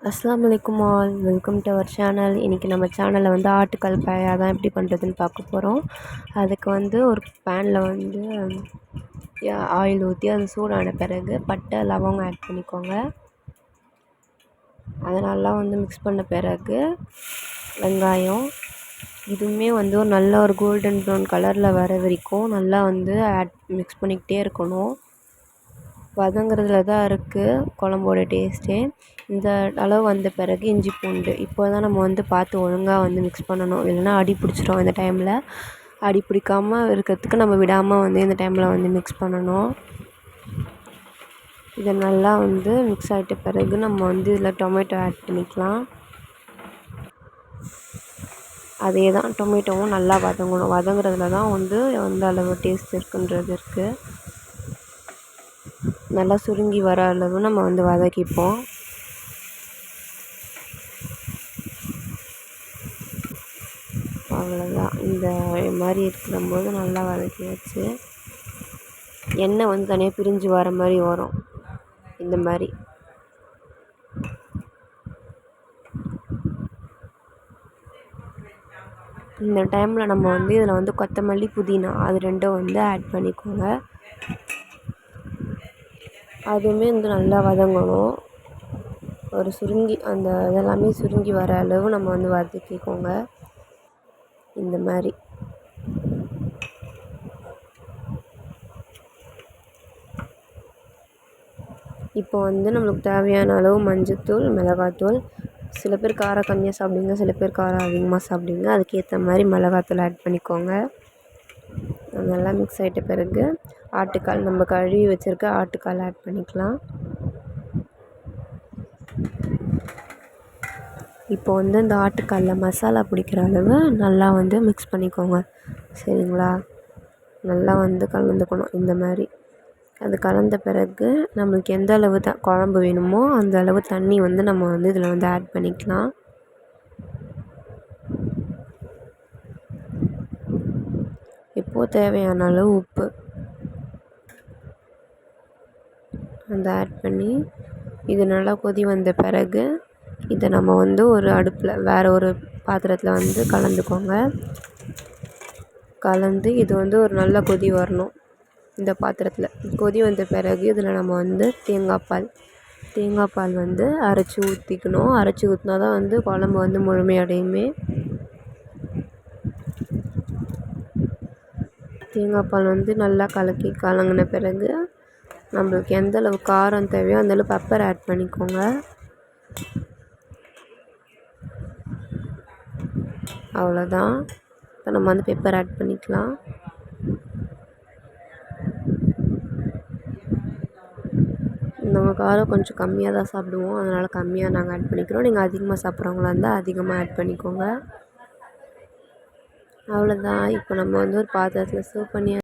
அஸ்ஸலாமு அலைக்கும் all, welcome to our channel. இன்றைக்கி நம்ம சேனலில் வந்து ஆட்டுக்கால் பாயா தான் எப்படி பண்ணுறதுன்னு பார்க்க போகிறோம். அதுக்கு வந்து ஒரு பேனில் வந்து ஆயில் ஊற்றி அது சூடான பிறகு பட்டை லவங்கம் ஆட் பண்ணிக்கோங்க. அதை நல்லா வந்து மிக்ஸ் பண்ண பிறகு வெங்காயம் இதுவுமே வந்து ஒரு நல்ல ஒரு கோல்டன் ப்ரௌன் கலரில் வர வரைக்கும் நல்லா வந்து மிக்ஸ் பண்ணிக்கிட்டே இருக்கணும். வதங்குறதுல தான் இருக்குது குழம்போட டேஸ்ட்டே. இந்த அளவு வந்த பிறகு இஞ்சி பூண்டு இப்போ தான் நம்ம வந்து பார்த்து ஒழுங்காக வந்து மிக்ஸ் பண்ணணும், இல்லைன்னா அடி பிடிச்சிரும். இந்த டைமில் அடி பிடிக்காமல் இருக்கிறதுக்கு நம்ம விடாமல் வந்து இந்த டைமில் வந்து மிக்ஸ் பண்ணணும். இதை நல்லா வந்து மிக்ஸ் ஆகிட்ட பிறகு நம்ம வந்து இதில் டொமேட்டோ ஆட் பண்ணிக்கலாம். அதே தான், டொமேட்டோவும் நல்லா வதங்கணும். வதங்குறதுல தான் வந்து எந்த அளவு டேஸ்ட் இருக்குன்றது இருக்குது. நல்லா சுருங்கி வர அளவு நம்ம வந்து வதக்கிப்போம். அவ்வளோதான். இந்த மாதிரி இருக்கிறம்போது நல்லா வதக்கி வச்சு எண்ணெய் வந்து தனியாக பிரிஞ்சு வர மாதிரி வரும். இந்த மாதிரி இந்த டைமில் நம்ம வந்து இதில் வந்து கொத்தமல்லி புதினா அது ரெண்டும் வந்து ஆட் பண்ணிக்கோங்க. அதுவுமே வந்து நல்லா வதங்கணும். ஒரு சுருங்கி அந்த இதெல்லாமே சுருங்கி வர அளவு நம்ம வந்து வதக்கிக்கோங்க. இந்த மாதிரி இப்போ வந்து நம்மளுக்கு தேவையான அளவு மஞ்சத்தூள், மிளகாத்தூள், சில பேர் காரம் கம்மியாக சாப்பிடுவீங்க, சில பேர் காரம் அதிகமாக சாப்பிடுவீங்க. அதுக்கேற்ற மாதிரி மிளகாத்தூள் ஆட் பண்ணிக்கோங்க. நல்லா மிக்ஸ் ஆகிட்ட பிறகு ஆட்டுக்கால், நம்ம கழுவி வச்சுருக்க ஆட்டுக்கால் ஆட் பண்ணிக்கலாம். இப்போ வந்து இந்த ஆட்டுக்காலில் மசாலா பிடிக்கிற அளவு நல்லா வந்து மிக்ஸ் பண்ணிக்கோங்க, சரிங்களா? நல்லா வந்து கலந்துக்கணும். இந்த மாதிரி அது கலந்த பிறகு நம்மளுக்கு எந்த அளவு குழம்பு வேணுமோ அந்த அளவு தண்ணி வந்து நம்ம வந்து இதில் வந்து ஆட் பண்ணிக்கலாம். இப்போது தேவையான அளவு உப்பு அந்த ஆட் பண்ணி இது நல்லா கொதி வந்த பிறகு இதை நம்ம வந்து ஒரு அடுப்பில் வேறு ஒரு பாத்திரத்தில் வந்து கலந்துக்கோங்க. கலந்து இது வந்து ஒரு நல்ல கொதி வரணும். இந்த பாத்திரத்தில் கொதி வந்த பிறகு இதில் நம்ம வந்து தேங்காய் பால் வந்து அரைச்சி ஊற்றிக்கணும். அரைச்சி ஊற்றினா தான் வந்து குழம்பு வந்து முழுமையடையுமே. தேங்காய் பால் வந்து நல்லா கலங்கின பிறகு நம்மளுக்கு எந்த அளவு காரம் தேவையோ அந்தளவு பெப்பர் ஆட் பண்ணிக்கோங்க. அவ்வளோதான். இப்போ நம்ம வந்து பெப்பர் ஆட் பண்ணிக்கலாம். நம்ம காரம் கொஞ்சம் கம்மியாக தான் சாப்பிடுவோம், அதனால் கம்மியாக நாங்கள் ஆட் பண்ணிக்கிறோம். நீங்கள் அதிகமாக சாப்பிட்றவங்களா இருந்தால் அதிகமாக ஆட் பண்ணிக்கோங்க. அவ்வளோதான். இப்போ நம்ம வந்து ஒரு பாத்திரத்தில் சர்வ் பண்ணி